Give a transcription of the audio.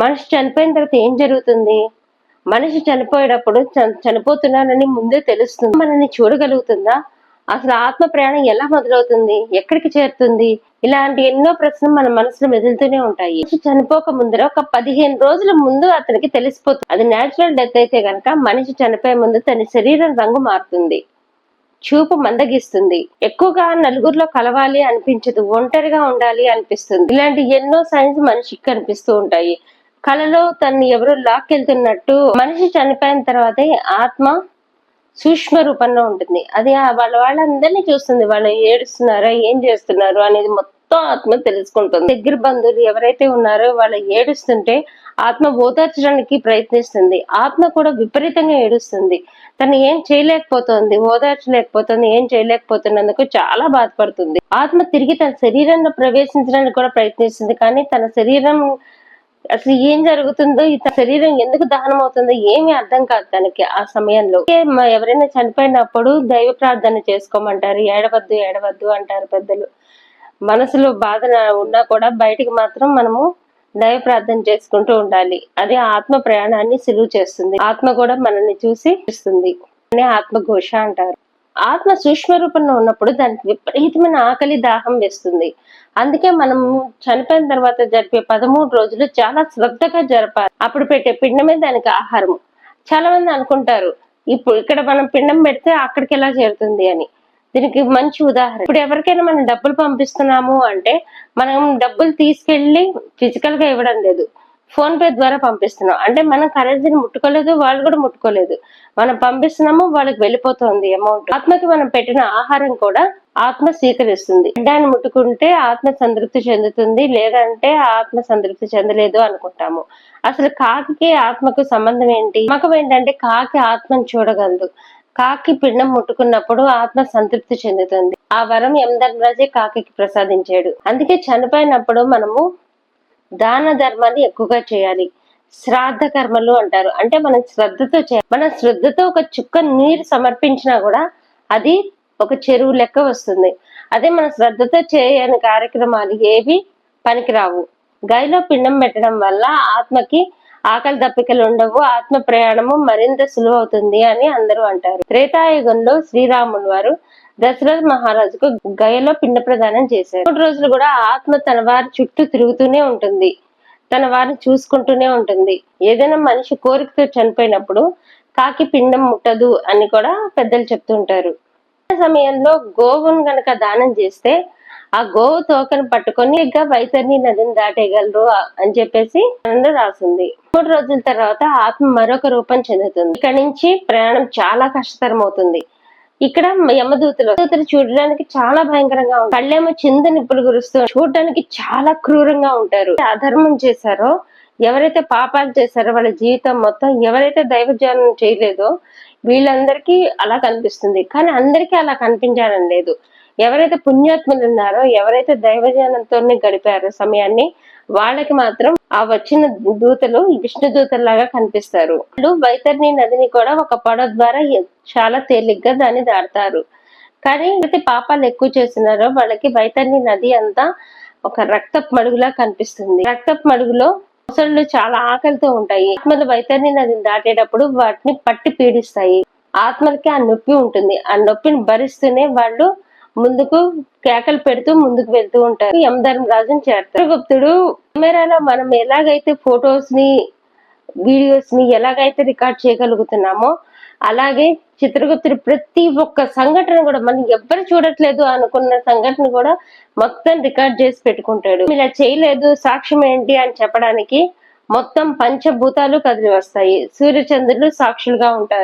మనిషి చనిపోయిన తర్వాత ఏం జరుగుతుంది? మనిషి చనిపోయేటప్పుడు చనిపోతున్నానని ముందే తెలుస్తుంది. మనల్ని చూడగలుగుతుందా? అసలు ఆత్మ ప్రయాణం ఎలా మొదలవుతుంది? ఎక్కడికి చేరుతుంది? ఇలాంటి ఎన్నో ప్రశ్నలు మన మనసులో మెదులుతూనే ఉంటాయి. మనిషి చనిపోక ముందర ఒక 15 రోజుల ముందు అతనికి తెలిసిపోతుంది. అది నేచురల్ డెత్ అయితే గనక మనిషి చనిపోయే ముందు తన శరీరం రంగు మారుతుంది, చూపు మందగిస్తుంది, ఎక్కువగా నలుగురిలో కలవాలి అనిపించదు, ఒంటరిగా ఉండాలి అనిపిస్తుంది. ఇలాంటి ఎన్నో సైన్స్ మనిషికి కనిపిస్తూ ఉంటాయి. కలలో తను ఎవరో లాక్కెళ్తున్నట్టు. మనిషి చనిపోయిన తర్వాతే ఆత్మ సూక్ష్మ రూపంలో ఉంటుంది. అది వాళ్ళందరినీ చూస్తుంది. వాళ్ళు ఏడుస్తున్నారా, ఏం చేస్తున్నారు అనేది మొత్తం ఆత్మ తెలుసుకుంటుంది. దగ్గర బంధువులు ఎవరైతే ఉన్నారో వాళ్ళు ఏడుస్తుంటే ఆత్మ ఓదార్చడానికి ప్రయత్నిస్తుంది. ఆత్మ కూడా విపరీతంగా ఏడుస్తుంది. తను ఏం చేయలేకపోతుంది, ఓదార్చలేకపోతుంది, ఏం చేయలేకపోతున్నందుకు చాలా బాధపడుతుంది. ఆత్మ తిరిగి తన శరీరంలో ప్రవేశించడానికి కూడా ప్రయత్నిస్తుంది. కానీ తన శరీరం అసలు ఏం జరుగుతుందో, ఈ శరీరం ఎందుకు దహనం అవుతుందో ఏమీ అర్థం కాదు తనకి ఆ సమయంలో. ఎవరైనా చనిపోయినప్పుడు దైవ ప్రార్థన చేసుకోమంటారు. ఏడవద్దు ఏడవద్దు అంటారు పెద్దలు. మనసులో బాధ ఉన్నా కూడా బయటికి మాత్రం మనము దైవ ప్రార్థన చేసుకుంటూ ఉండాలి. అది ఆత్మ ప్రయాణాన్ని సులువు చేస్తుంది. ఆత్మ కూడా మనల్ని చూసి ఇస్తుంది. ఆత్మఘోష అంటారు. ఆత్మ సూక్ష్మ రూపంలో ఉన్నప్పుడు దానికి విపరీతమైన ఆకలి, దాహం వేస్తుంది. అందుకే మనం చనిపోయిన తర్వాత జరిపే 13 రోజులు చాలా శ్రద్ధగా జరపాలి. అప్పుడు పెట్టే పిండమే దానికి ఆహారం. చాలా మంది అనుకుంటారు ఇప్పుడు ఇక్కడ మనం పిండం పెడితే అక్కడికి ఎలా చేరుతుంది అని. దీనికి మంచి ఉదాహరణ, ఇప్పుడు ఎవరికైనా మనం డబ్బులు పంపిస్తున్నాము అంటే మనం డబ్బులు తీసుకెళ్లి ఫిజికల్ గా ఇవ్వడం లేదు, ఫోన్ పే ద్వారా పంపిస్తున్నాం. అంటే మనం కరెన్సీని ముట్టుకోలేదు, వాళ్ళు కూడా ముట్టుకోలేదు. మనం పంపిస్తున్నాము, వాళ్ళకి వెళ్ళిపోతుంది అమౌంట్. ఆత్మకి మనం పెట్టిన ఆహారం కూడా ఆత్మ స్వీకరిస్తుంది. దాన్ని ముట్టుకుంటే ఆత్మ సంతృప్తి చెందుతుంది, లేదంటే ఆత్మ సంతృప్తి చెందలేదు అనుకుంటాము. అసలు కాకి ఆత్మకు సంబంధం ఏంటి? నమ్మకం ఏంటంటే కాకి ఆత్మను చూడగలదు. కాకి పిండం ముట్టుకున్నప్పుడు ఆత్మ సంతృప్తి చెందుతుంది. ఆ వరం యమధర్మరాజే కాకి ప్రసాదించాడు. అందుకే చనిపోయినప్పుడు మనము దాన ధర్మాన్ని ఎక్కువగా చేయాలి. శ్రాద్ధ కర్మలు అంటారు. అంటే మనం శ్రద్ధతో చేయాలి. మన శ్రద్ధతో ఒక చుక్క నీరు సమర్పించినా కూడా అది ఒక చెరువు లెక్క వస్తుంది. అదే మన శ్రద్ధతో చేయని కార్యక్రమాలు ఏవి పనికిరావు. గైలో పిండం పెట్టడం వల్ల ఆత్మకి ఆకలి దప్పికలు ఉండవు, ఆత్మ ప్రయాణము మరింత సులువవుతుంది అని అందరూ అంటారు. త్రేతాయుగంలో శ్రీరాములు వారు దశరథ మహారాజుకు గయలో పిండ ప్రదానం చేశారు. 3 రోజులు కూడా ఆత్మ తన వారి చుట్టూ తిరుగుతూనే ఉంటుంది, తన వారిని చూసుకుంటూనే ఉంటుంది. ఏదైనా మనిషి కోరికతో చనిపోయినప్పుడు కాకి పిండం ముట్టదు అని కూడా పెద్దలు చెప్తుంటారు. సమయంలో గోవును గనక దానం చేస్తే ఆ గోవు తోకను పట్టుకొని వైతరిని నదిని దాటేయగలరు అని చెప్పేసి రాసింది. 3 రోజుల తర్వాత ఆత్మ మరొక రూపం చెందుతుంది. ఇక్కడ నుంచి ప్రయాణం చాలా కష్టతరం అవుతుంది. ఇక్కడ యమదూతలు చూడడానికి చాలా భయంకరంగా ఉంటారు. కళ్ళేమో చింద నిప్పులు గురుస్తూ చూడడానికి చాలా క్రూరంగా ఉంటారు. అధర్మం చేశారో, ఎవరైతే పాపాలు చేశారో వాళ్ళ జీవితం మొత్తం, ఎవరైతే దైవజ్ఞానం చేయలేదో వీళ్ళందరికీ అలా కనిపిస్తుంది. కానీ అందరికీ అలా కనిపించాలని లేదు. ఎవరైతే పుణ్యాత్ములు ఉన్నారో, ఎవరైతే దైవజ్ఞానంతోనే గడిపారో సమయాన్ని, వాళ్ళకి మాత్రం ఆ వచ్చిన దూతలు విష్ణు దూతల్లాగా కనిపిస్తారు. వాళ్ళు వైతరిని నదిని కూడా ఒక పడవ ద్వారా చాలా తేలిగ్గా దాన్ని దాడతారు. కానీ ఎవరైతే పాపాలు ఎక్కువ చేస్తున్నారో వాళ్ళకి వైతరిని నది అంతా ఒక రక్తపు మడుగులా కనిపిస్తుంది. రక్తపు మడుగులో మొసళ్ళు చాలా ఆకలితో ఉంటాయి. ఆత్మలు వైతరిని నదిని దాటేటప్పుడు వాటిని పట్టి పీడిస్తాయి. ఆత్మలకి ఆ నొప్పి ఉంటుంది. ఆ నొప్పిని భరిస్తూనే వాళ్ళు ముందుకు కేకలు పెడుతూ ముందుకు వెళ్తూ ఉంటారు. యమధర్మరాజుని చేరతారు. చిత్రగుప్తుడు కెమెరాలో మనం ఎలాగైతే ఫొటోస్ ని, వీడియోస్ ని ఎలాగైతే రికార్డ్ చేయగలుగుతున్నామో అలాగే చిత్రగుప్తుడు ప్రతి ఒక్క సంఘటన కూడా మనం ఎవ్వరు చూడట్లేదు అనుకున్న సంఘటన కూడా మొత్తం రికార్డ్ చేసి పెట్టుకుంటాడు. ఇలా చేయలేదు, సాక్ష్యం ఏంటి అని చెప్పడానికి మొత్తం పంచభూతాలు కదిలి వస్తాయి. సూర్యచంద్రులు సాక్షులుగా ఉంటారు.